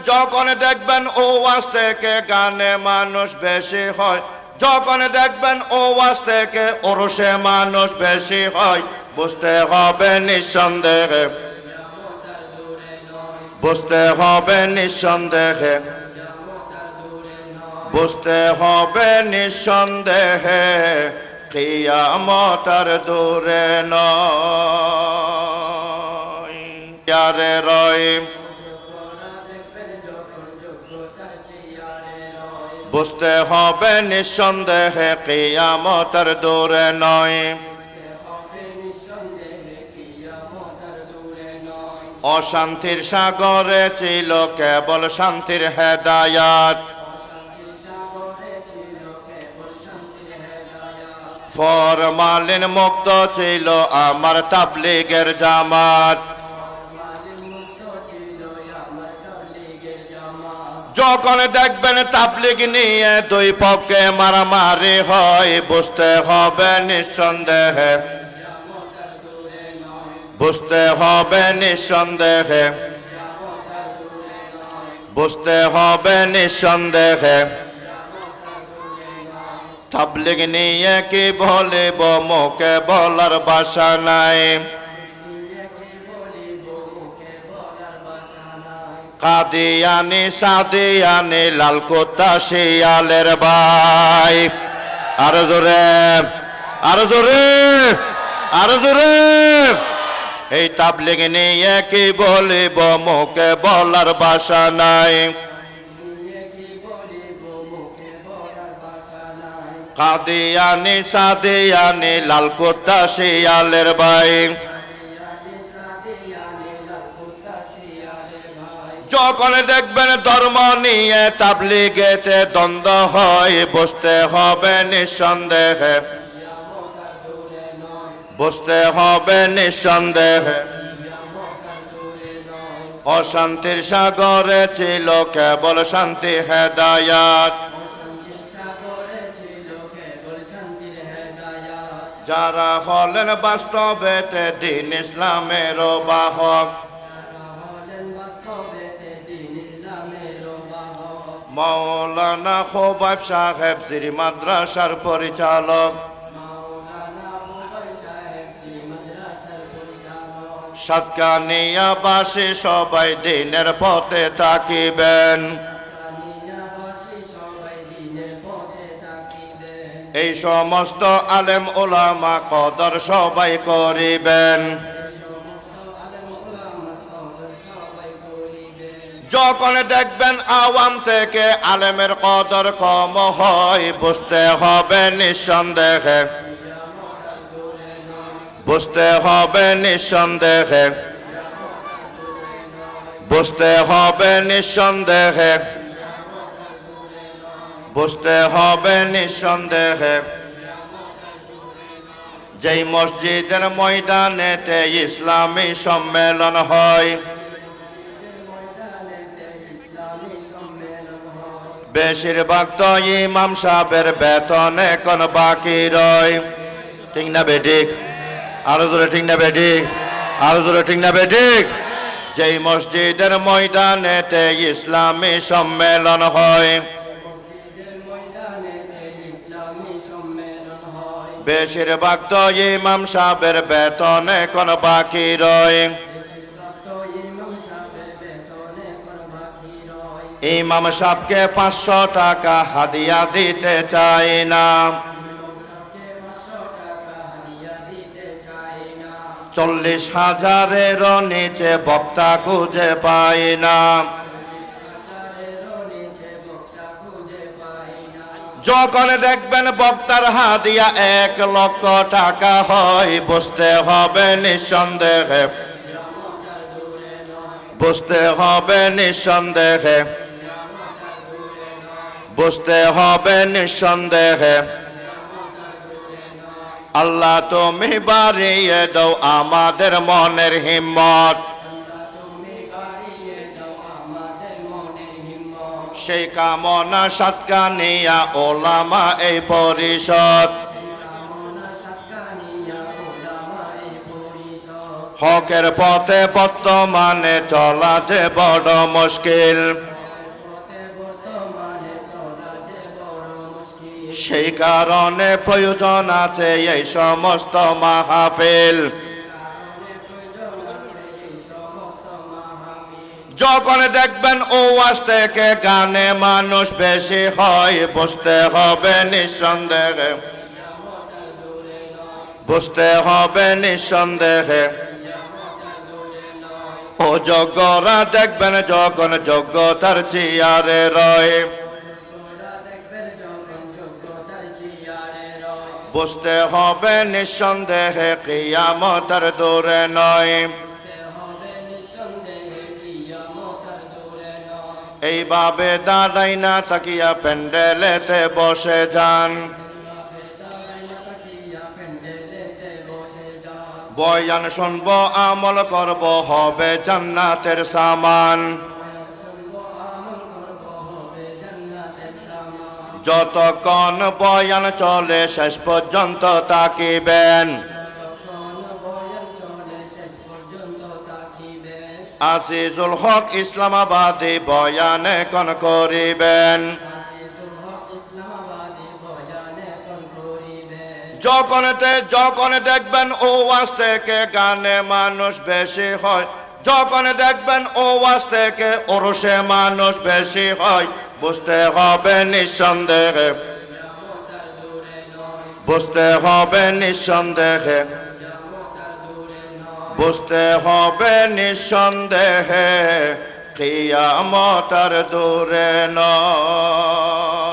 যখন দেখবেন ওয়াজ থেকে গানে মানুষ বেশি হয়, যখন দেখবেন ওয়াজ থেকে ওরসে মানুষ বেশি হয়, বুঝতে হবে নিঃসন্দেহে, বুঝতে হবে নিঃসন্দেহে, বুঝতে হবে নিঃসন্দেহে, কিয়ামত আর দূরে নয়। ইয়ারে রহিম বুঝতে হবে নিঃসন্দেহে, কিয়ামত আর দূরে নয়। অশান্তির সাগরে ছিল কেবল শান্তির হেদায়াত, ফরমালিন মুক্ত ছিল আমার তাবলীগের জামাত। যখন দেখবেন তাবলীগ নিয়ে দুই পক্ষে মারামারি হয়, বুঝতে হবে নিঃসন্দেহে, বুঝতে হবে নিঃসন্দেহে, বুঝতে হবে নিঃসন্দেহে, তাবলীগ নিয়ে কি বলিব মুখে বলার ভাষা নাই। কাদিয়ানি সাদিয়ানি লাল কুত্তা শিয়ালের ভাই। আরো জোরে, আরো জোরে, আরো জোরে। এই তাবলীগ নিয়ে কি বলিব মুখে বলার ভাষা নাই। কাদিয়ানি সাদিয়ানি লাল কুত্তা শিয়ালের ভাই। যখন দেখবেন ধর্ম নিয়ে তাবলীগেতে দ্বন্দ্ব হয়, বুঝতে হবে নিঃসন্দেহে, বুঝতে হবে নিঃসন্দেহে, অশান্তির সাগরে ছিল কেবল শান্তি হেদায়াত। যারা হলেন বাস্তবেতে দিন ইসলামের বাহক, মাওলানা খোবাব সাহেব শ্রী মাদ্রাসার পরিচালক, সাতকানিয়াবাসী সবাই দিনের পথে তাকিবেন। এই সমস্ত আলেম ওলামা কদর সবাই করিবেন। যখন দেখবেন আওয়াম থেকে আলেমের কদর কম হয়, বুঝতে হবে নিঃসন্দেহে, বুঝতে হবে নিঃসন্দেহে, বুঝতে হবে নিঃসন্দেহে, বুঝতে হবে নিঃসন্দেহে। যেই মসজিদের ময়দানেতে ইসলামী সম্মেলন হয়, বেশিরভাগ তো ইমাম সাহেবের বেতন এখন বাকি রয়। ঠিক না বেঠিক? আরো জোরে ঠিক না বেঠিক? আরো জোরে ঠিক না বেঠিক? যেই মসজিদের ময়দানেতে ইসলামী সম্মেলন হয়, বেশিরভাগ তো ইমাম সাহেবের বেতন এখন বাকি রয়। ইমাম সাহেবকে 500 টাকা হাদিয়া দিতে চাই না, 40,000-এর নিচে বক্তা খুঁজে পাই না। যখন দেখবেন বক্তার হাদিয়া 1 লক্ষ টাকা হয়, বুঝতে হবে নিঃসন্দেহে, বুঝতে হবে নিঃসন্দেহে, বুঝতে হবে নিঃসন্দেহে। আল্লাহ তুমি বাড়িয়ে দাও আমাদের মনের হিম্মত, সেই কামনা সাতকানিয়া ওলামা এই পরিষদ। হকের পথে বর্তমানে চলা যে বড় মুশকিল, সেই কারণে প্রয়োজন আছে এই সমস্ত মাহফিল। যখন দেখবেন ওয়াজ থেকে গানে মানুষ বেশি হয়, বুঝতে হবে নিঃসন্দেহে, বুঝতে হবে নিঃসন্দেহে। ও যোগ্যরা দেখবেন যখন যোগ্যতার চেয়ারে রয়, বুঝতে হবে নিঃসন্দেহে কিয়ামতের দূরে নয়। এইভাবে দাঁড়াই না তাকিয়া প্যান্ডেলেতে বসে যান, বয়ান শুনবো আমল করব হবে জান্নাতের সামান। যতক্ষণ বয়ান চলে শেষ পর্যন্ত তাকিবেন, আজিজুল হক ইসলামাবাদী বয়ান এখন করিবেন। যখন দেখবেন ওয়াজ থেকে গানে মানুষ বেশি হয়, যখন দেখবেন ওয়াজ থেকে ওরসে মানুষ বেশি হয়, বুঝতে হবে নিঃসন্দেহে, বুঝতে হবে নিঃসন্দেহে, বুঝতে হবে নিঃসন্দেহে কিয়ামত আর দূরে নয়।